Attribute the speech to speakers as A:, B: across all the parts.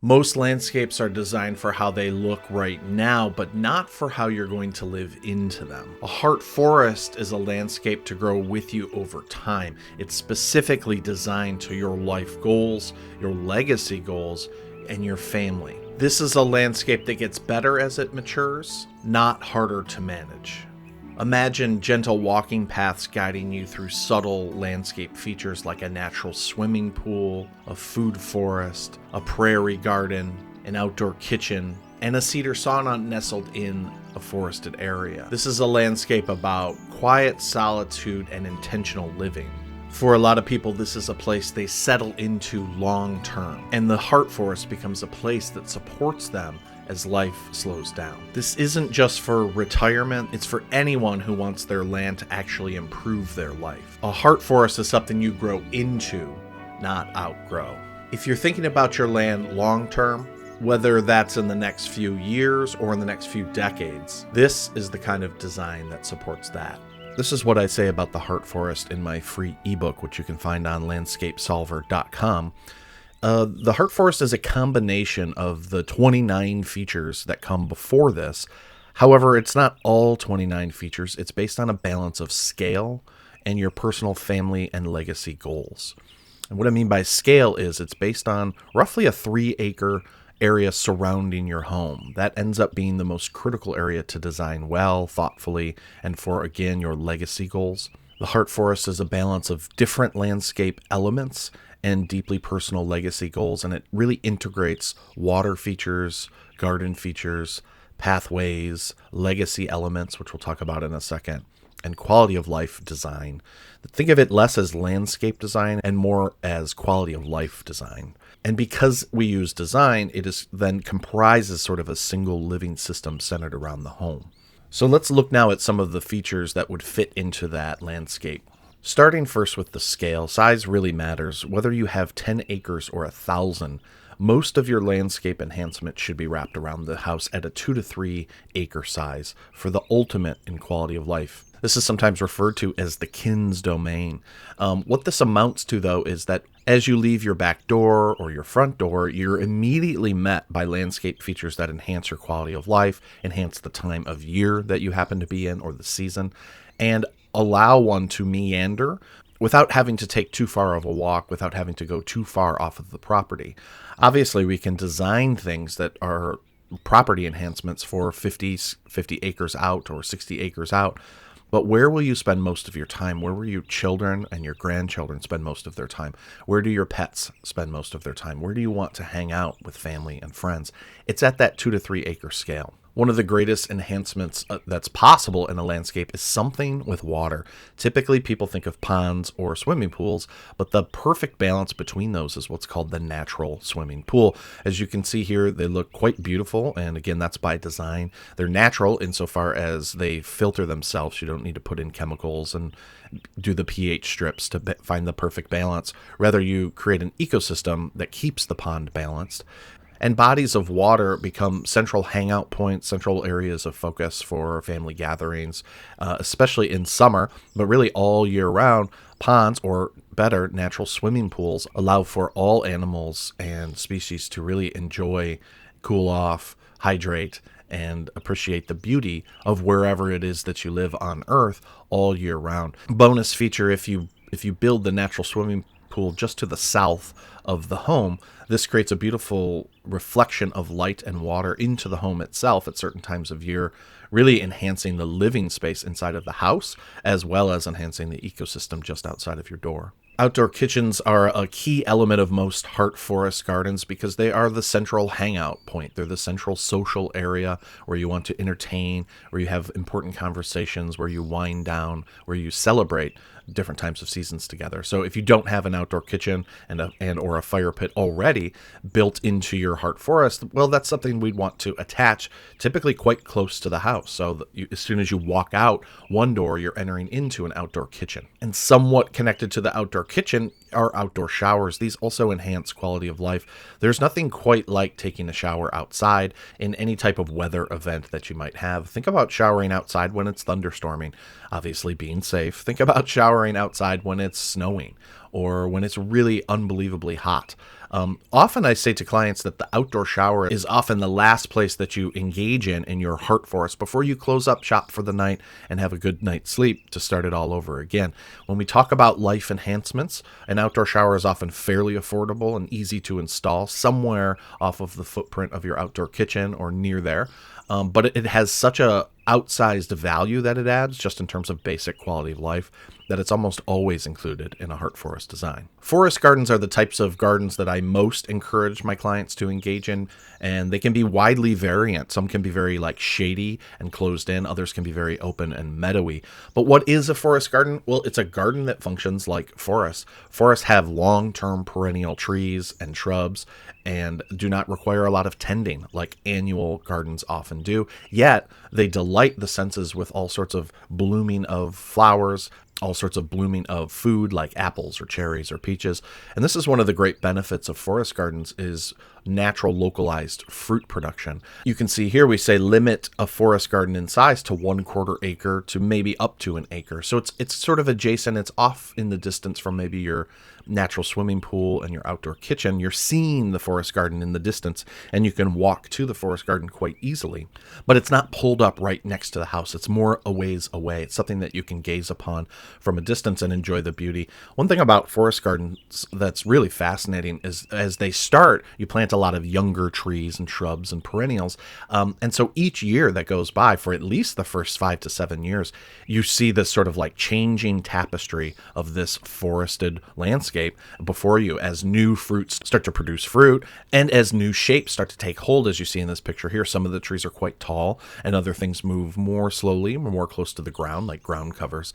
A: Most landscapes are designed for how they look right now, but not for how you're going to live into them. A heart forest is a landscape to grow with you over time. It's specifically designed to your life goals, your legacy goals, and your family. This is a landscape that gets better as it matures, not harder to manage. Imagine gentle walking paths guiding you through subtle landscape features like a natural swimming pool, a food forest, a prairie garden, an outdoor kitchen, and a cedar sauna nestled in a forested area. This is a landscape about quiet solitude and intentional living. For a lot of people, this is a place they settle into long term, and the heart forest becomes a place that supports them as life slows down. This isn't just for retirement, it's for anyone who wants their land to actually improve their life. A heart forest is something you grow into, not outgrow. If you're thinking about your land long term, whether that's in the next few years or in the next few decades, this is the kind of design that supports that. This is what I say about the heart forest in my free ebook, which you can find on landscapesolver.com. The heart forest is a combination of the 29 features that come before this. However, it's not all 29 features. It's based on a balance of scale and your personal family and legacy goals. And what I mean by scale is it's based on roughly a 3-acre area surrounding your home. That ends up being the most critical area to design well, thoughtfully, and for, again, your legacy goals. The heart forest is a balance of different landscape elements and deeply personal legacy goals, and it really integrates water features, garden features, pathways, legacy elements, which we'll talk about in a second, and quality of life design. Think of it less as landscape design and more as quality of life design. And because we use design, it is then comprises sort of a single living system centered around the home. So let's look now at some of the features that would fit into that landscape. Starting first with the scale, size really matters. Whether you have 10 acres or 1,000, most of your landscape enhancement should be wrapped around the house at a 2 to 3 acre size for the ultimate in quality of life. This is sometimes referred to as the kin's domain. What this amounts to, though, is that as you leave your back door or your front door, you're immediately met by landscape features that enhance your quality of life, enhance the time of year that you happen to be in or the season, and allow one to meander without having to take too far of a walk, without having to go too far off of the property. Obviously, we can design things that are property enhancements for 50 acres out or 60 acres out. But where will you spend most of your time? Where will your children and your grandchildren spend most of their time? Where do your pets spend most of their time? Where do you want to hang out with family and friends? It's at that 2 to 3 acre scale. One of the greatest enhancements that's possible in a landscape is something with water. Typically, people think of ponds or swimming pools, but the perfect balance between those is what's called the natural swimming pool. As you can see here, they look quite beautiful, and again, that's by design. They're natural insofar as they filter themselves. You don't need to put in chemicals and do the pH strips to find the perfect balance. Rather, you create an ecosystem that keeps the pond balanced. And bodies of water become central hangout points, central areas of focus for family gatherings, especially in summer, but really all year round. Ponds, or better, natural swimming pools, allow for all animals and species to really enjoy, cool off, hydrate, and appreciate the beauty of wherever it is that you live on Earth all year round. Bonus feature, if you build the natural swimming pool just to the south of the home, this creates a beautiful reflection of light and water into the home itself at certain times of year, really enhancing the living space inside of the house, as well as enhancing the ecosystem just outside of your door. Outdoor kitchens are a key element of most heart forest gardens because they are the central hangout point. They're the central social area where you want to entertain, where you have important conversations, where you wind down, where you celebrate different times of seasons together. So if you don't have an outdoor kitchen or a fire pit already built into your heart forest, well, that's something we'd want to attach typically quite close to the house. So that as soon as you walk out one door, you're entering into an outdoor kitchen. And somewhat connected to the outdoor kitchen are outdoor showers. These also enhance quality of life. There's nothing quite like taking a shower outside in any type of weather event that you might have. Think about showering outside when it's thunderstorming, obviously being safe. Think about showering outside when it's snowing or when it's really unbelievably hot. Often I say to clients that the outdoor shower is often the last place that you engage in your heart forest before you close up shop for the night and have a good night's sleep to start it all over again. When we talk about life enhancements, an outdoor shower is often fairly affordable and easy to install somewhere off of the footprint of your outdoor kitchen or near there. But it has such a outsized value that it adds just in terms of basic quality of life that it's almost always included in a heart forest design. Forest gardens are the types of gardens that I most encourage my clients to engage in, and they can be widely variant. Some can be very shady and closed in, others can be very open and meadowy. But what is a forest garden? Well, it's a garden that functions like forests. Forests have long-term perennial trees and shrubs and do not require a lot of tending like annual gardens often do, yet they delight the senses with all sorts of blooming of flowers, all sorts of blooming of food like apples or cherries or peaches. And this is one of the great benefits of forest gardens is natural localized fruit production. You can see here we say limit a forest garden in size to 1/4 acre to maybe up to an acre. So it's sort of adjacent. It's off in the distance from maybe your natural swimming pool and your outdoor kitchen. You're seeing the forest garden in the distance and you can walk to the forest garden quite easily. But it's not pulled up right next to the house. It's more a ways away. It's something that you can gaze upon from a distance and enjoy the beauty. One thing about forest gardens that's really fascinating is as they start, you plant a lot of younger trees and shrubs and perennials. And so each year that goes by, for at least the first 5 to 7 years, you see this sort of changing tapestry of this forested landscape before you as new fruits start to produce fruit and as new shapes start to take hold. As you see in this picture here, some of the trees are quite tall and other things move more slowly, more close to the ground, like ground covers.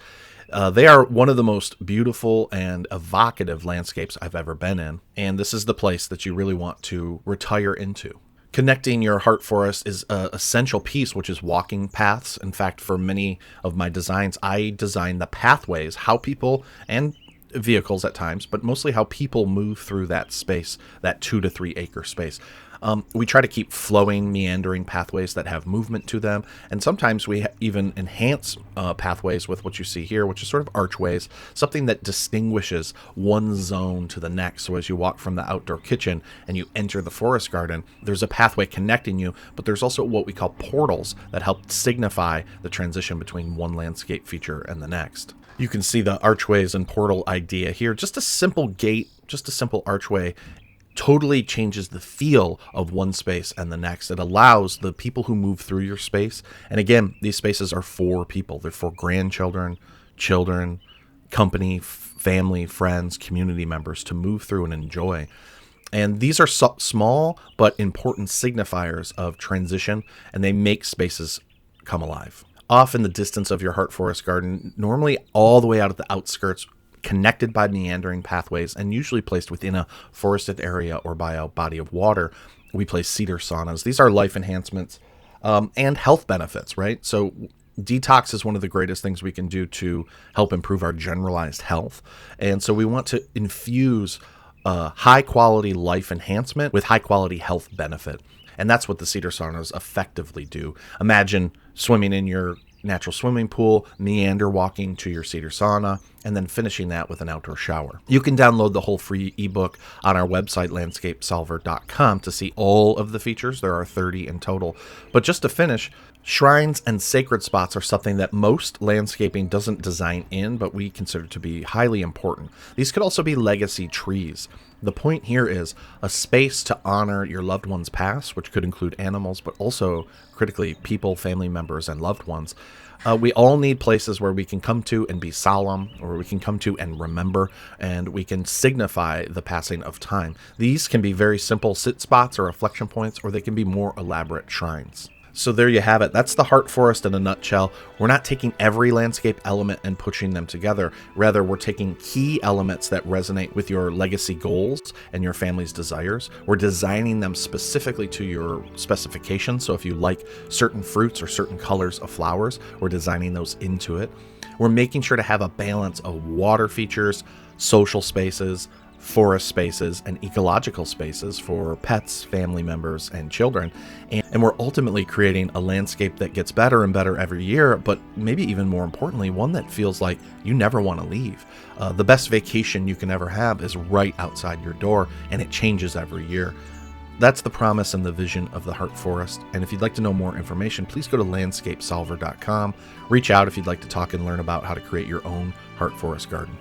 A: They are one of the most beautiful and evocative landscapes I've ever been in, and this is the place that you really want to retire into. Connecting your heart forest is an essential piece, which is walking paths. In fact, for many of my designs, I design the pathways, how people and vehicles at times, but mostly how people move through that space, that 2 to 3 acre space. We try to keep flowing, meandering pathways that have movement to them. And sometimes we even enhance pathways with what you see here, which is sort of archways, something that distinguishes one zone to the next. So as you walk from the outdoor kitchen and you enter the forest garden, there's a pathway connecting you, but there's also what we call portals that help signify the transition between one landscape feature and the next. You can see the archways and portal idea here. Just a simple gate, just a simple archway totally changes the feel of one space and the next. It allows the people who move through your space, and again, these spaces are for people. They're for grandchildren, children, company, family, friends, community members to move through and enjoy. And these are small but important signifiers of transition, and they make spaces come alive. Off in the distance of your heart forest garden, normally all the way out at the outskirts, connected by meandering pathways and usually placed within a forested area or by a body of water, we place cedar saunas. These are life enhancements and health benefits, right? So detox is one of the greatest things we can do to help improve our generalized health. And so we want to infuse high quality life enhancement with high quality health benefit. And that's what the cedar saunas effectively do. Imagine swimming in your natural swimming pool, meander walking to your cedar sauna, and then finishing that with an outdoor shower. You can download the whole free ebook on our website, landscapesolver.com, to see all of the features. There are 30 in total. But just to finish, shrines and sacred spots are something that most landscaping doesn't design in, but we consider to be highly important. These could also be legacy trees. The point here is a space to honor your loved one's past, which could include animals, but also critically people, family members, and loved ones. We all need places where we can come to and be solemn, or we can come to and remember, and we can signify the passing of time. These can be very simple sit spots or reflection points, or they can be more elaborate shrines. So there you have it. That's the heart forest in a nutshell. We're not taking every landscape element and pushing them together. Rather, we're taking key elements that resonate with your legacy goals and your family's desires. We're designing them specifically to your specifications. So if you like certain fruits or certain colors of flowers, we're designing those into it. We're making sure to have a balance of water features, social spaces, forest spaces and ecological spaces for pets, family members, and children. And we're ultimately creating a landscape that gets better and better every year, but maybe even more importantly, one that feels like you never want to leave. The best vacation you can ever have is right outside your door, and it changes every year. That's the promise and the vision of the Heart Forest. And if you'd like to know more information, please go to landscapesolver.com. Reach out if you'd like to talk and learn about how to create your own Heart Forest garden.